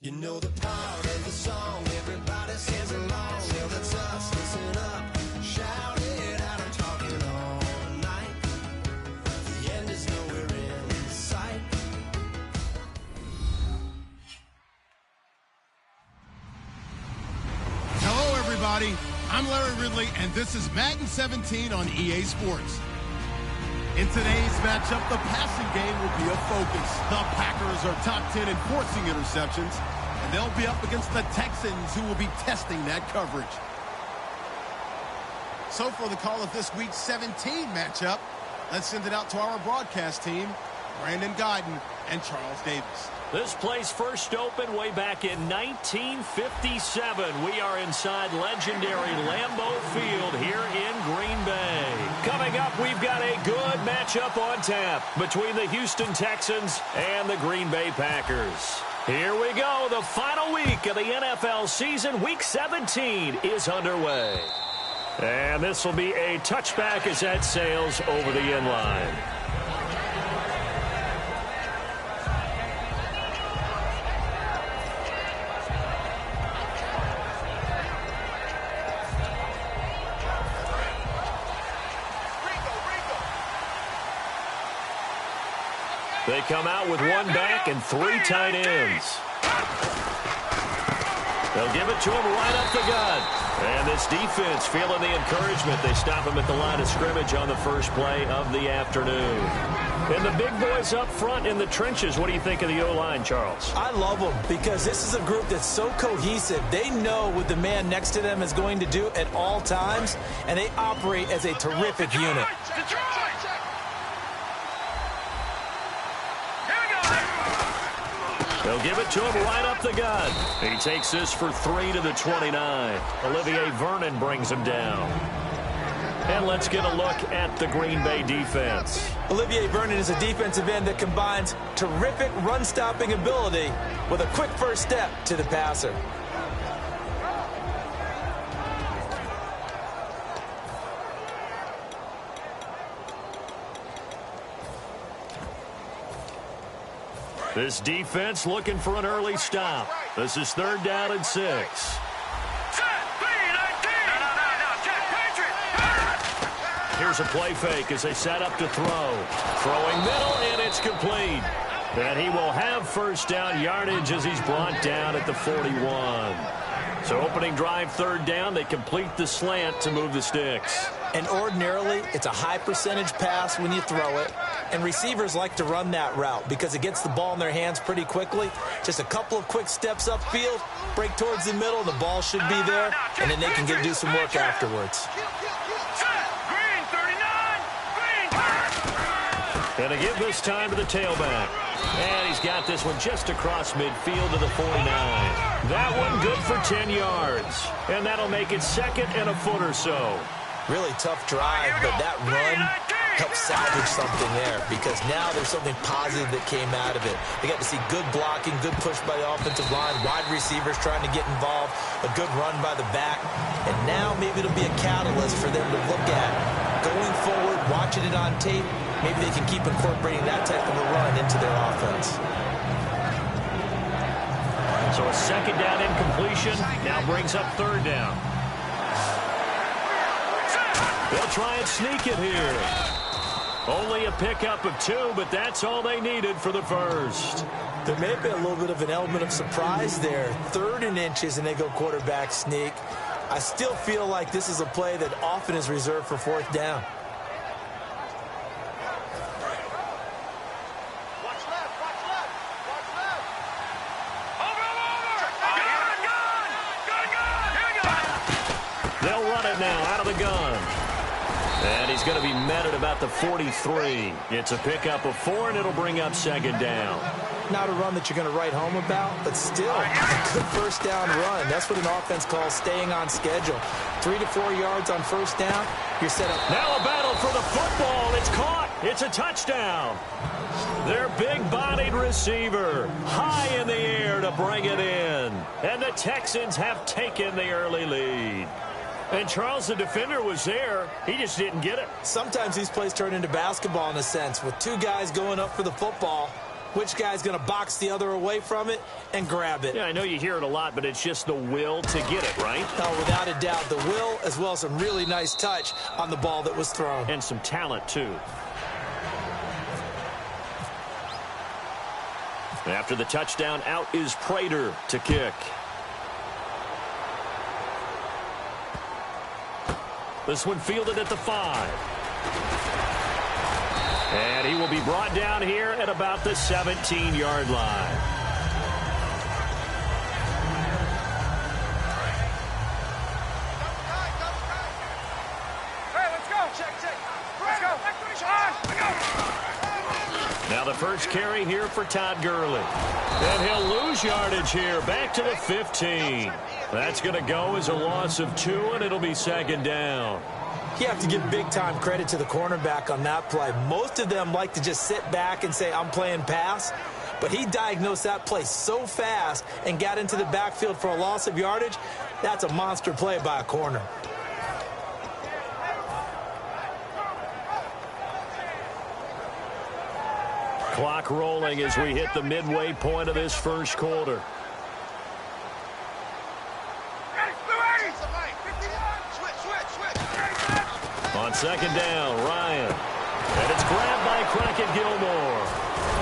You know the part of the song, everybody sings along. Well, that's us, listen up, shout it out, I'm talking all night. The end is nowhere in sight. Hello, everybody. I'm Larry Ridley, and this is Madden 17 on EA Sports. In today's matchup, the passing game will be a focus. The Packers are top 10 in forcing interceptions, and they'll be up against the Texans, who will be testing that coverage. So for the call of this week's 17 matchup, let's send it out to our broadcast team, Brandon Guyton and Charles Davis. This place first opened way back in 1957. We are inside legendary Lambeau Field here in Green Bay. Coming up, we've got a good matchup on tap between the Houston Texans and the Green Bay Packers. Here we go. The final week of the NFL season. Week 17 is underway. And this will be a touchback as that sails over the end line. They come out with one back and three tight ends. They'll give it to him right up the gut. And this defense feeling the encouragement. They stop him at the line of scrimmage on the first play of the afternoon. And the big boys up front in the trenches. What do you think of the O-line, Charles? I love them because this is a group that's so cohesive. They know what the man next to them is going to do at all times, and they operate as a terrific unit. They'll give it to him right up the gut. He takes this for 3 to the 29. Olivier Vernon brings him down. And let's get a look at the Green Bay defense. Olivier Vernon is a defensive end that combines terrific run-stopping ability with a quick first step to the passer. This defense looking for an early stop. This is 3rd down and 6. Here's a play fake as they set up to throw. Throwing middle, and it's complete. And he will have first down yardage as he's brought down at the 41. So opening drive, 3rd down, they complete the slant to move the sticks. And ordinarily, it's a high percentage pass when you throw it. And receivers like to run that route because it gets the ball in their hands pretty quickly. Just a couple of quick steps upfield, break towards the middle, the ball should be there, and then they can do some work afterwards. And to give this time to the tailback. And he's got this one just across midfield to the 49. That one good for 10 yards. And that'll make it 2nd and a foot or so. Really tough drive, but that run helped salvage something there because now there's something positive that came out of it. They got to see good blocking, good push by the offensive line, wide receivers trying to get involved, a good run by the back, and now maybe it'll be a catalyst for them to look at going forward, watching it on tape. Maybe they can keep incorporating that type of a run into their offense. So a 2nd down incompletion now brings up 3rd down. They'll try and sneak it here. Only a pickup of 2, but that's all they needed for the first. There may have been a little bit of an element of surprise there. 3rd and inches, and they go quarterback sneak. I still feel like this is a play that often is reserved for 4th down. They'll run it now out of the gun. And he's going to be met at about the 43. It's a pickup of 4, and it'll bring up 2nd down. Not a run that you're going to write home about, but still a good first down run. That's what an offense calls staying on schedule. 3 to 4 yards on first down, you're set up. Now a battle for the football. It's caught. It's a touchdown. Their big-bodied receiver high in the air to bring it in. And the Texans have taken the early lead. And Charles, the defender, was there. He just didn't get it. Sometimes these plays turn into basketball in a sense. With 2 guys going up for the football, which guy's going to box the other away from it and grab it. Yeah, I know you hear it a lot, but it's just the will to get it, right? Oh, without a doubt, the will as well as some really nice touch on the ball that was thrown. And some talent, too. After the touchdown, out is Prater to kick. This one fielded at the 5. And he will be brought down here at about the 17-yard line. Hey, let's go. Check. Let's go. Now the first carry here for Todd Gurley. And he'll lose yardage here, back to the 15. That's going to go as a loss of 2, and it'll be second down. You have to give big-time credit to the cornerback on that play. Most of them like to just sit back and say, I'm playing pass. But he diagnosed that play so fast and got into the backfield for a loss of yardage. That's a monster play by a corner. Clock rolling as we hit the midway point of this first quarter. On second down, Ryan. And it's grabbed by Crockett Gilmore.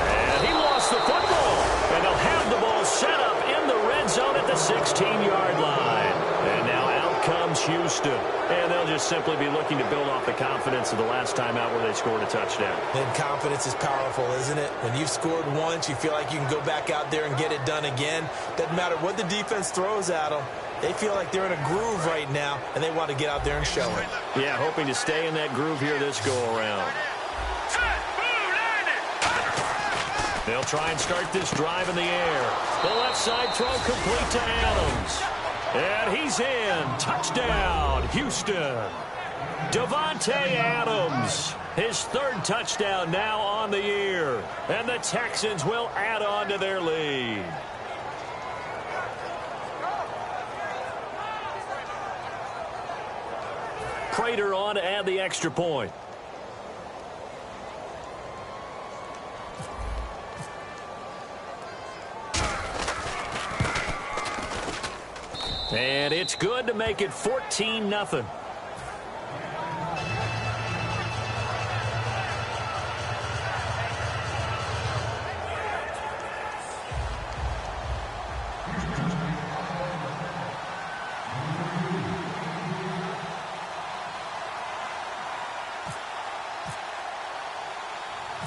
And he lost the football. And they'll have the ball set up in the red zone at the 16-yard line. And now out comes Houston. And they'll just simply be looking to build off the confidence of the last time out where they scored a touchdown. And confidence is powerful, isn't it? When you've scored once, you feel like you can go back out there and get it done again. Doesn't matter what the defense throws at them. They feel like they're in a groove right now, and they want to get out there and show it. Yeah, hoping to stay in that groove here this go-around. They'll try and start this drive in the air. The left side throw complete to Adams. And he's in. Touchdown, Houston. Davante Adams, his 3rd touchdown now on the year. And the Texans will add on to their lead. Prater on to add the extra point. And it's good to make it 14-0.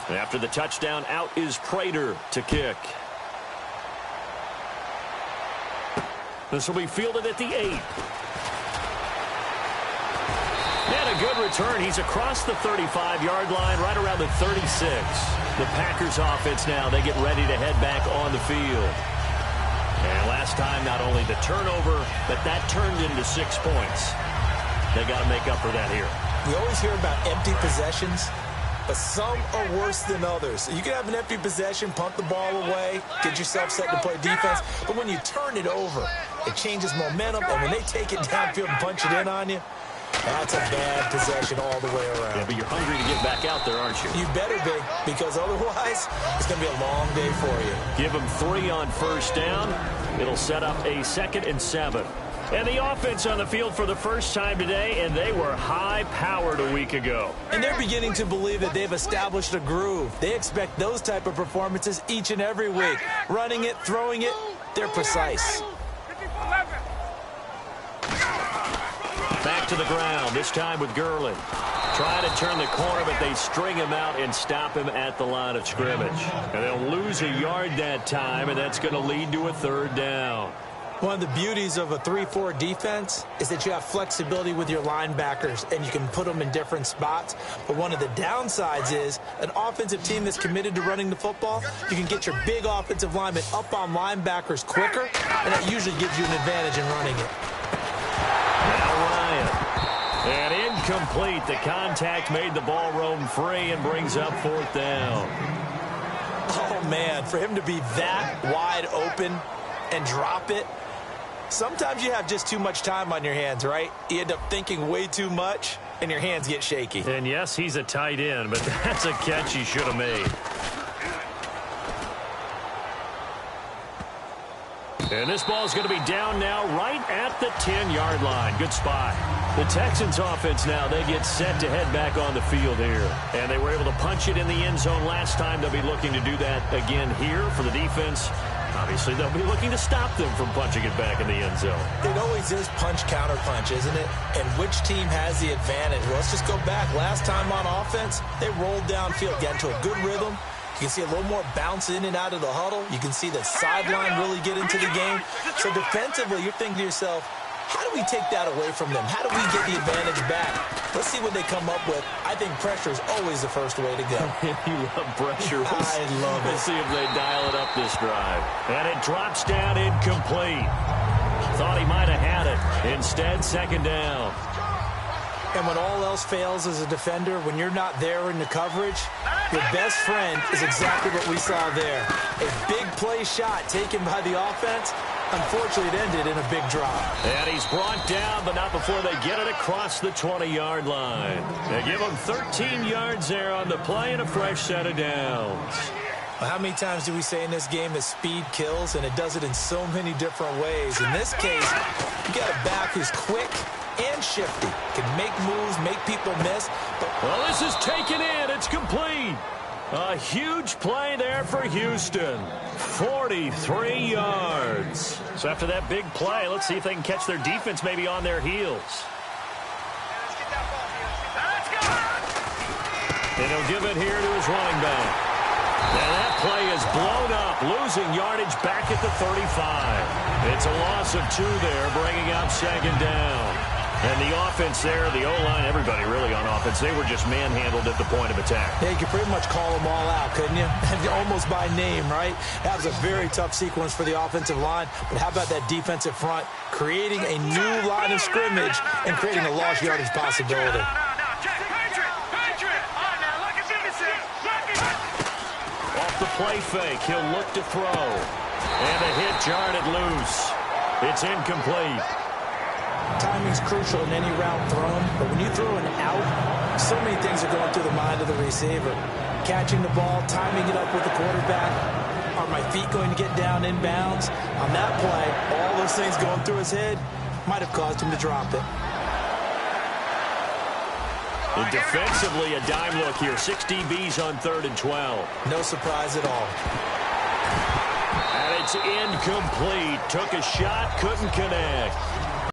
After the touchdown, out is Prater to kick. This will be fielded at the 8. And a good return. He's across the 35-yard line, right around the 36. The Packers offense now, they get ready to head back on the field. And last time, not only the turnover, but that turned into 6 points. They got to make up for that here. We always hear about empty possessions, but some are worse than others. You can have an empty possession, punt the ball away, get yourself set to play defense, but when you turn it over, it changes momentum, and when they take it downfield and punch it in on you, that's a bad possession all the way around. Yeah, but you're hungry to get back out there, aren't you? You better be, because otherwise, it's going to be a long day for you. Give them 3 on first down. It'll set up a 2nd and 7. And the offense on the field for the first time today, and they were high-powered a week ago. And they're beginning to believe that they've established a groove. They expect those type of performances each and every week. Running it, throwing it, they're precise. Back to the ground, this time with Gurley. Trying to turn the corner, but they string him out and stop him at the line of scrimmage. And they'll lose a yard that time, and that's going to lead to a 3rd down. One of the beauties of a 3-4 defense is that you have flexibility with your linebackers and you can put them in different spots. But one of the downsides is an offensive team that's committed to running the football, you can get your big offensive linemen up on linebackers quicker, and that usually gives you an advantage in running it. Now Ryan. And incomplete. The contact made the ball roam free and brings up 4th down. Oh, man, for him to be that wide open and drop it, sometimes you have just too much time on your hands, right? You end up thinking way too much, and your hands get shaky. And yes, he's a tight end, but that's a catch he should have made. And this ball is going to be down now right at the 10-yard line. Good spot. The Texans offense now, they get set to head back on the field here. And they were able to punch it in the end zone last time. They'll be looking to do that again here for the defense. Obviously, they'll be looking to stop them from punching it back in the end zone. It always is punch-counter-punch, isn't it? And which team has the advantage? Well, let's just go back. Last time on offense, they rolled downfield, got into a good rhythm. You can see a little more bounce in and out of the huddle. You can see the sideline really get into the game. So defensively, you're thinking to yourself, how do we take that away from them? How do we get the advantage back? Let's see what they come up with. I think pressure is always the first way to go. You love pressure. I love it. We'll see if they dial it up this drive. And it drops down incomplete. Thought he might have had it. Instead, second down. And when all else fails as a defender, when you're not there in the coverage, your best friend is exactly what we saw there. A big play shot taken by the offense. Unfortunately, it ended in a big drop. And he's brought down, but not before they get it across the 20-yard line. They give him 13 yards there on the play and a fresh set of downs. Well, how many times do we say in this game that speed kills, and it does it in so many different ways? In this case, you got a back who's quick and shifty, can make moves, make people miss. But well, this is taken in. It's complete. A huge play there for Houston. 43 yards. So after that big play, let's see if they can catch their defense maybe on their heels. And he'll give it here to his running back. And that play is blown up, losing yardage back at the 35. It's a loss of 2 there, bringing up second down. And the offense there, the O-line, everybody really on offense, they were just manhandled at the point of attack. Yeah, you could pretty much call them all out, couldn't you? Almost by name, right? That was a very tough sequence for the offensive line. But how about that defensive front creating a new line of scrimmage and creating a lost yardage possibility? Off the play fake, he'll look to throw. And a hit jarred it loose. It's incomplete. Timing's crucial in any route thrown, but when you throw an out, so many things are going through the mind of the receiver. Catching the ball, timing it up with the quarterback. Are my feet going to get down in bounds? On that play, all those things going through his head might have caused him to drop it. And defensively, a dime look here. 6 DBs on 3rd and 12. No surprise at all. And it's incomplete. Took a shot, couldn't connect.